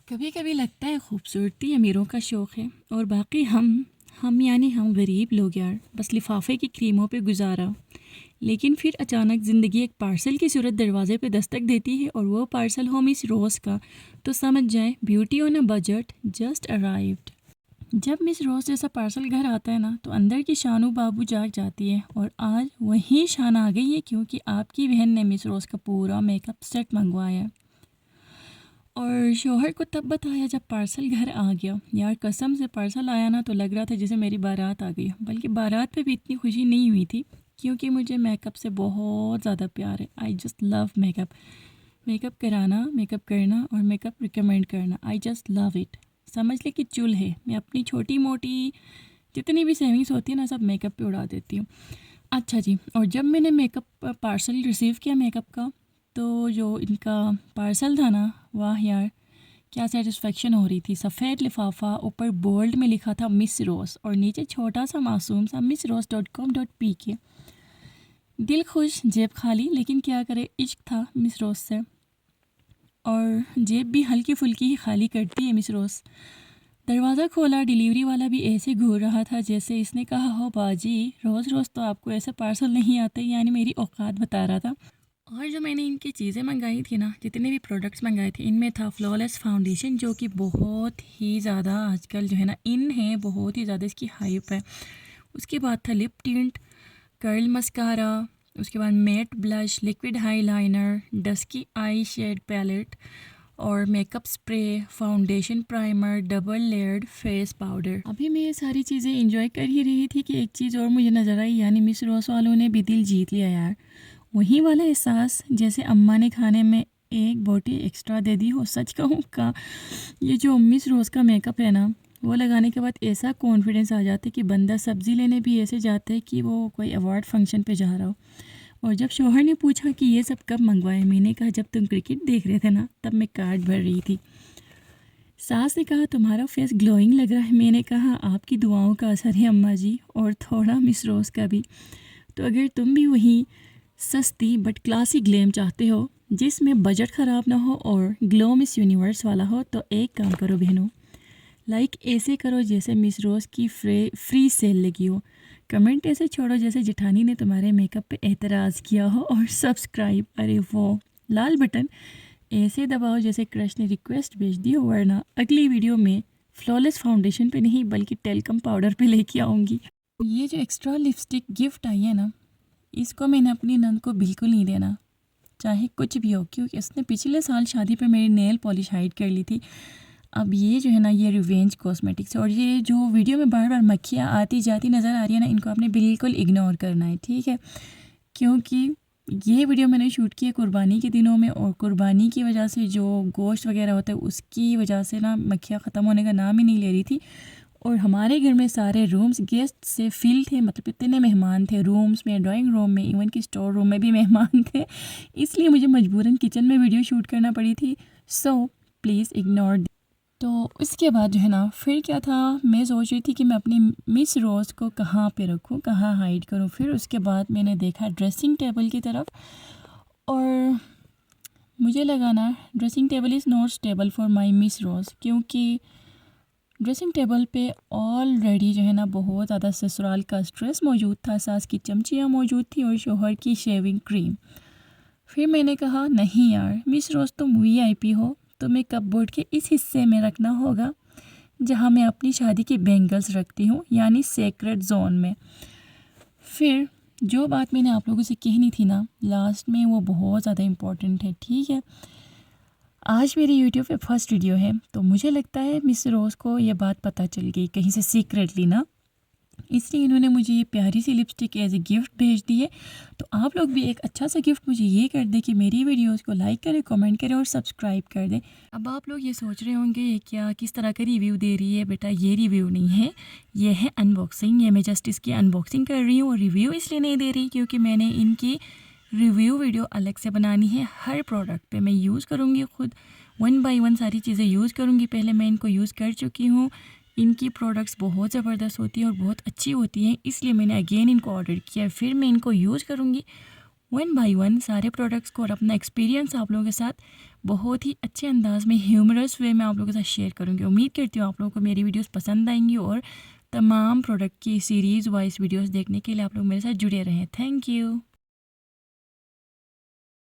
कभी कभी लगता है खूबसूरती अमीरों का शौक़ है और बाकी हम यानी हम गरीब लोग यार बस लिफाफे की क्रीमों पे गुजारा। लेकिन फिर अचानक ज़िंदगी एक पार्सल की सूरत दरवाजे पे दस्तक देती है और वो पार्सल हो मिस रोज़ का। तो समझ जाए beauty on a budget just arrived. जब मिस रोज़ जैसा पार्सल घर आता है ना तो अंदर की शानू बाबू जाग जाती है और आज वही शान आ गई है क्योंकि आपकी बहन ने मिस रोज़ का पूरा मेकअप सेट मंगवाया है। और शौहर को तब बताया जब पार्सल घर आ गया। यार कसम से पार्सल आया ना तो लग रहा था जैसे मेरी बारात आ गई। बल्कि बारात पे भी इतनी खुशी नहीं हुई थी क्योंकि मुझे मेकअप से बहुत ज़्यादा प्यार है। I just love makeup. Makeup कराना, मेकअप करना और मेकअप रिकमेंड करना, आई जस्ट लव इट। समझ ले कि चुल है। मैं अपनी छोटी मोटी जितनी भी सेविंग्स होती है ना सब मेकअप पे उड़ा देती हूँ। अच्छा जी, और जब मैंने मेकअप पार्सल रिसीव किया मेकअप का, तो जो इनका पार्सल था ना, वाह यार क्या सेटिस्फेक्शन हो रही थी। सफ़ेद लिफाफा, ऊपर बोल्ड में लिखा था मिस रोज़ और नीचे छोटा सा मासूम सा missrose.com.pk। दिल खुश जेब खाली, लेकिन क्या करे इश्क था मिस रोज़ से। और जेब भी हल्की फुल्की ही खाली करती है मिस रोज़। दरवाज़ा खोला, डिलीवरी वाला भी ऐसे घूर रहा था जैसे इसने कहा हो बाजी रोज़ रोज़ तो आपको ऐसे पार्सल नहीं आते, यानी मेरी औकात बता रहा था। और जो मैंने इनकी चीज़ें मंगाई थी ना, जितने भी प्रोडक्ट्स मंगाए थे, इनमें था फ्लॉलेस फाउंडेशन जो कि बहुत ही ज़्यादा आजकल जो है ना इन है, बहुत ही ज़्यादा इसकी हाइप है। उसके बाद था लिप टिंट, कर्ल मस्कारा, उसके बाद मैट ब्लश, लिक्विड हाईलाइनर, डस्की आई शेड पैलेट और makeup spray, foundation primer, double layered face powder. अभी मैं ये सारी चीज़ें इंजॉय कर ही रही थी कि एक चीज़ और मुझे नज़र आई, यानी मिस रोज़ वालों ने भी दिल जीत लिया यार। वही वाला एहसास जैसे अम्मा ने खाने में एक बोटी एक्स्ट्रा दे दी हो। सच कहूँ का ये जो मिस रोज़ का मेकअप है ना, वो लगाने के बाद ऐसा कॉन्फिडेंस आ जाता है कि बंदा सब्ज़ी लेने भी ऐसे जाता है कि वो कोई अवार्ड फंक्शन पे जा रहा हो। और जब शौहर ने पूछा कि ये सब कब मंगवाए, मैंने कहा जब तुम क्रिकेट देख रहे थे ना तब मैं कार्ड भर रही थी। सास ने कहा तुम्हारा फेस ग्लोइंग लग रहा है। मैंने कहा आपकी दुआओं का असर है अम्मा जी, और थोड़ा मिस रोज़ का भी। तो अगर तुम भी वही सस्ती बट क्लासी ग्लेम चाहते हो जिसमें बजट ख़राब ना हो और ग्लो मिस यूनिवर्स वाला हो, तो एक काम करो बहनों, लाइक ऐसे करो जैसे मिस रोज़ की फ्री सेल लगी हो। कमेंट ऐसे छोड़ो जैसे जेठानी ने तुम्हारे मेकअप पे एतराज़ किया हो। और सब्सक्राइब, अरे वो लाल बटन ऐसे दबाओ जैसे क्रश ने रिक्वेस्ट भेज दी हो, वरना अगली वीडियो में फ्लॉलेस फाउंडेशन पे नहीं बल्कि टेल्कम पाउडर पे लेके आऊँगी। ये जो एक्स्ट्रा लिपस्टिक गिफ्ट आई है ना, इसको मैंने अपनी नंद को बिल्कुल नहीं देना, चाहे कुछ भी हो, क्योंकि इसने पिछले साल शादी पे मेरी नेल पॉलिश हाइड कर ली थी। अब ये जो है ना, ये रिवेंज कॉस्मेटिक्स, और ये जो वीडियो में बार बार मक्खियाँ आती जाती नज़र आ रही है ना, इनको आपने बिल्कुल इग्नोर करना है, ठीक है। क्योंकि ये वीडियो मैंने शूट की है कुर्बानी के दिनों में, और कुर्बानी की वजह से जो गोश्त वगैरह होता है उसकी वजह से ना मक्खियाँ ख़त्म होने का नाम ही नहीं ले रही थी। और हमारे घर में सारे रूम्स गेस्ट से फिल थे, मतलब इतने मेहमान थे रूम्स में, ड्राइंग रूम में, इवन कि स्टोर रूम में भी मेहमान थे। इसलिए मुझे मजबूरन किचन में वीडियो शूट करना पड़ी थी। So please ignore. तो इसके बाद जो है ना, फिर क्या था, मैं सोच रही थी कि मैं अपनी मिस रोज़ को कहाँ पे रखूँ, कहाँ हाइड करूँ। फिर उसके बाद मैंने देखा ड्रेसिंग टेबल की तरफ, और मुझे लगा ना dressing table is not stable for my miss rose, क्योंकि ड्रेसिंग टेबल पे ऑलरेडी जो है ना बहुत ज़्यादा ससुराल का स्ट्रेस मौजूद था, सास की चमचियाँ मौजूद थी और शोहर की शेविंग क्रीम। फिर मैंने कहा नहीं यार मिस रोज़, तुम वीआईपी हो, तुम्हें कपबोर्ड के इस हिस्से में रखना होगा जहाँ मैं अपनी शादी की बैंगल्स रखती हूँ, यानी सेक्रेट जोन में। फिर जो बात मैंने आप लोगों से कहनी थी ना लास्ट में, वो बहुत ज़्यादा इम्पोर्टेंट है, ठीक है। आज मेरी यूट्यूब पे फर्स्ट वीडियो है, तो मुझे लगता है मिस रोज़ को ये बात पता चल गई कहीं से सीक्रेटली ना, इसलिए इन्होंने मुझे ये प्यारी सी लिपस्टिक एज ए गिफ्ट भेज दी है। तो आप लोग भी एक अच्छा सा गिफ्ट मुझे ये कर दें कि मेरी वीडियोस को लाइक करें, कमेंट करें और सब्सक्राइब कर दें। अब आप लोग ये सोच रहे होंगे ये क्या किस तरह का रिव्यू दे रही है। बेटा ये रिव्यू नहीं है, ये है अनबॉक्सिंग। ये मैं जस्ट इसकी अनबॉक्सिंग कर रही हूँ, और रिव्यू इसलिए नहीं दे रही क्योंकि मैंने इनकी रिव्यू वीडियो अलग से बनानी है। हर प्रोडक्ट पे मैं यूज़ करूँगी, खुद 1 बाय 1 सारी चीज़ें यूज़ करूँगी। पहले मैं इनको यूज़ कर चुकी हूँ, इनकी प्रोडक्ट्स बहुत ज़बरदस्त होती है और बहुत अच्छी होती हैं, इसलिए मैंने अगेन इनको ऑर्डर किया। फिर मैं इनको यूज़ करूँगी वन बाय वन सारे प्रोडक्ट्स को और अपना एक्सपीरियंस आप लोगों के साथ बहुत ही अच्छे अंदाज में ह्यूमरस वे में आप लोगों के साथ शेयर करूँगी। उम्मीद करती हूँ आप लोगों को मेरी वीडियोस पसंद आएंगी और तमाम प्रोडक्ट की सीरीज़ वाइज वीडियोस देखने के लिए आप लोग मेरे साथ जुड़े रहें। Thank you.